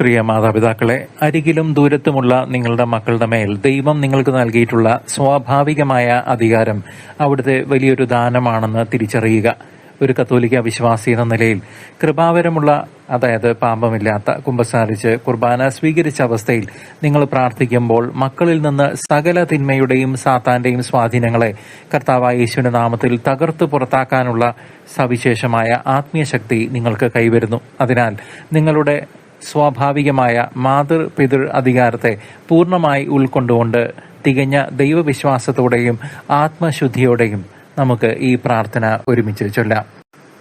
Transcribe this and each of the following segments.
പ്രിയ മാതാപിതാക്കളെ, അരികിലും ദൂരത്തുമുള്ള നിങ്ങളുടെ മക്കളുടെ മേൽ ദൈവം നിങ്ങൾക്ക് നൽകിയിട്ടുള്ള സ്വാഭാവികമായ അധികാരം അവിടുത്തെ വലിയൊരു ദാനമാണെന്ന് തിരിച്ചറിയുക. ഒരു കത്തോലിക്ക വിശ്വാസി എന്ന നിലയിൽ കൃപാവരമുള്ള, അതായത് പാപമില്ലാത്ത, കുമ്പസാരിച്ച് കുർബാന സ്വീകരിച്ച അവസ്ഥയിൽ നിങ്ങൾ പ്രാർത്ഥിക്കുമ്പോൾ മക്കളിൽ നിന്ന് സകല തിന്മയുടെയും സാത്താന്റെയും സ്വാധീനങ്ങളെ കർത്താവായ യേശുവിന്റെ നാമത്തിൽ തകർത്തു പുറത്താക്കാനുള്ള സവിശേഷമായ ആത്മീയ ശക്തി നിങ്ങൾക്ക് കൈവരുന്നു. അതിനാൽ നിങ്ങളുടെ സ്വാഭാവികമായ മാതൃപിതൃ അധികാരത്തെ പൂർണ്ണമായി ഉൾക്കൊണ്ടുകൊണ്ട് തികഞ്ഞ ദൈവവിശ്വാസത്തോടെയും ആത്മശുദ്ധിയോടെയും നമുക്ക് ഈ പ്രാർത്ഥന ഒരുമിച്ച് ചൊല്ലാം.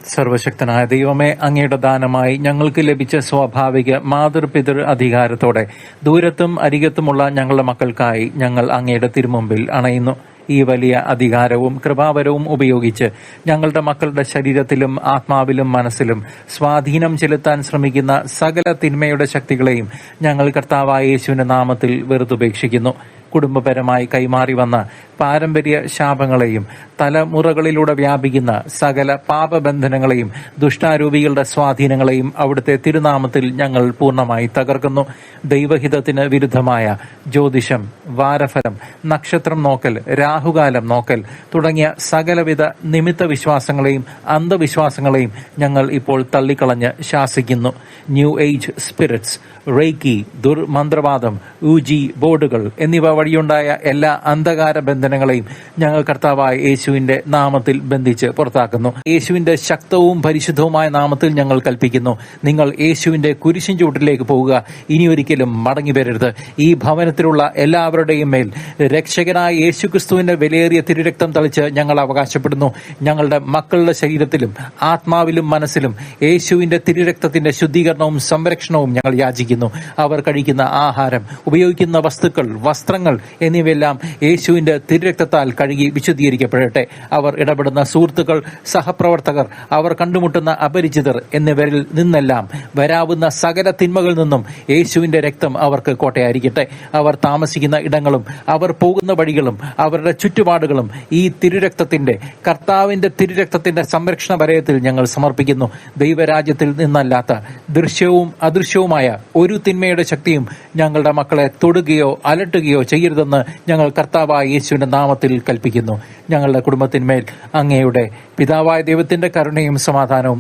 സർവശക്തനായ ദൈവമേ, അങ്ങയുടെ ദാനമായി ഞങ്ങൾക്ക് ലഭിച്ച സ്വാഭാവിക മാതൃപിതൃ അധികാരത്തോടെ ദൂരത്തും അരികത്തുമുള്ള ഞങ്ങളുടെ മക്കൾക്കായി ഞങ്ങൾ അങ്ങയുടെ തിരുമുമ്പിൽ അണയുന്നു. ഈ വലിയ അധികാരവും കൃപാവരവും ഉപയോഗിച്ച് ഞങ്ങളുടെ മക്കളുടെ ശരീരത്തിലും ആത്മാവിലും മനസ്സിലും സ്വാധീനം ചെലുത്താൻ ശ്രമിക്കുന്ന സകല തിന്മയുടെ ശക്തികളെയും ഞങ്ങൾ കർത്താവായ യേശുവിന്റെ നാമത്തിൽ വെറുതുപേക്ഷിക്കുന്നു. കുടുംബപരമായി കൈമാറി വന്ന പാരമ്പര്യ ശാപങ്ങളെയും തലമുറകളിലൂടെ വ്യാപിക്കുന്ന സകല പാപബന്ധനങ്ങളെയും ദുഷ്ടാരൂപികളുടെ സ്വാധീനങ്ങളെയും അവിടുത്തെ തിരുനാമത്തിൽ ഞങ്ങൾ പൂർണ്ണമായി തകർക്കുന്നു. ദൈവഹിതത്തിന് വിരുദ്ധമായ ജ്യോതിഷം, വാരഫലം, നക്ഷത്രം നോക്കൽ, രാഹുകാലം നോക്കൽ തുടങ്ങിയ സകലവിധ നിമിത്ത വിശ്വാസങ്ങളെയും അന്ധവിശ്വാസങ്ങളെയും ഞങ്ങൾ ഇപ്പോൾ തള്ളിക്കളഞ്ഞ് ശാസിക്കുന്നു. ന്യൂ ഏജ് സ്പിരിറ്റ്സ്, റേക്കി, ദുർമന്ത്രവാദം, ഊജി ബോർഡുകൾ എന്നിവ വഴിയുണ്ടായ എല്ലാ അന്ധകാര ബന്ധനങ്ങളെയും ഞങ്ങൾ കർത്താവായ യേശുവിന്റെ നാമത്തിൽ ബന്ധിച്ച് പുറത്താക്കുന്നു. യേശുവിന്റെ ശക്തവും പരിശുദ്ധവുമായ നാമത്തിൽ ഞങ്ങൾ കൽപ്പിക്കുന്നു, നിങ്ങൾ യേശുവിന്റെ കുരിശിൻ ചൂട്ടിലേക്ക് പോവുക, ഇനിയൊരിക്കലും മടങ്ങി വരരുത്. ഈ ഭവനത്തിലുള്ള എല്ലാവരുടെയും മേൽ രക്ഷകനായ യേശുക്രിസ്തുവിന്റെ വിലയേറിയ തിരുരക്തം തളിച്ച് ഞങ്ങൾ അവകാശപ്പെടുന്നു. ഞങ്ങളുടെ മക്കളുടെ ശരീരത്തിലും ആത്മാവിലും മനസ്സിലും യേശുവിന്റെ തിരുരക്തത്തിന്റെ ശുദ്ധീകരണവും സംരക്ഷണവും ഞങ്ങൾ യാചിക്കുന്നു. അവർ കഴിക്കുന്ന ആഹാരം, ഉപയോഗിക്കുന്ന വസ്തുക്കൾ, വസ്ത്രങ്ങൾ എന്നിവയെല്ലാം യേശുവിന്റെ തിരുരക്തത്താൽ കഴുകി വിശുദ്ധീകരിക്കപ്പെടട്ടെ. അവർ ഇടപെടുന്ന സുഹൃത്തുക്കൾ, സഹപ്രവർത്തകർ, അവർ കണ്ടുമുട്ടുന്ന അപരിചിതർ എന്നിവരിൽ നിന്നെല്ലാം വരാവുന്ന സകല തിന്മകളിൽ നിന്നും യേശുവിന്റെ രക്തം അവർക്ക് കോട്ടയായിരിക്കട്ടെ. അവർ താമസിക്കുന്ന ഇടങ്ങളും അവർ പോകുന്ന വഴികളും അവരുടെ ചുറ്റുപാടുകളും ഈ കർത്താവിന്റെ തിരുരക്തത്തിന്റെ സംരക്ഷണ വലയത്തിൽ ഞങ്ങൾ സമർപ്പിക്കുന്നു. ദൈവരാജ്യത്തിൽ നിന്നല്ലാത്ത ദൃശ്യവും അദൃശ്യവുമായ ഒരു തിന്മയുടെ ശക്തിയും ഞങ്ങളുടെ മക്കളെ തൊടുകയോ അലട്ടുകയോ ചെയ്യരുതെന്ന് ഞങ്ങൾ കർത്താവായ യേശുവിന്റെ നാമത്തിൽ കൽപ്പിക്കുന്നു. ഞങ്ങളുടെ കുടുംബത്തിന്മേൽ അങ്ങയുടെ പിതാവായ ദൈവത്തിന്റെ കരുണയും സമാധാനവും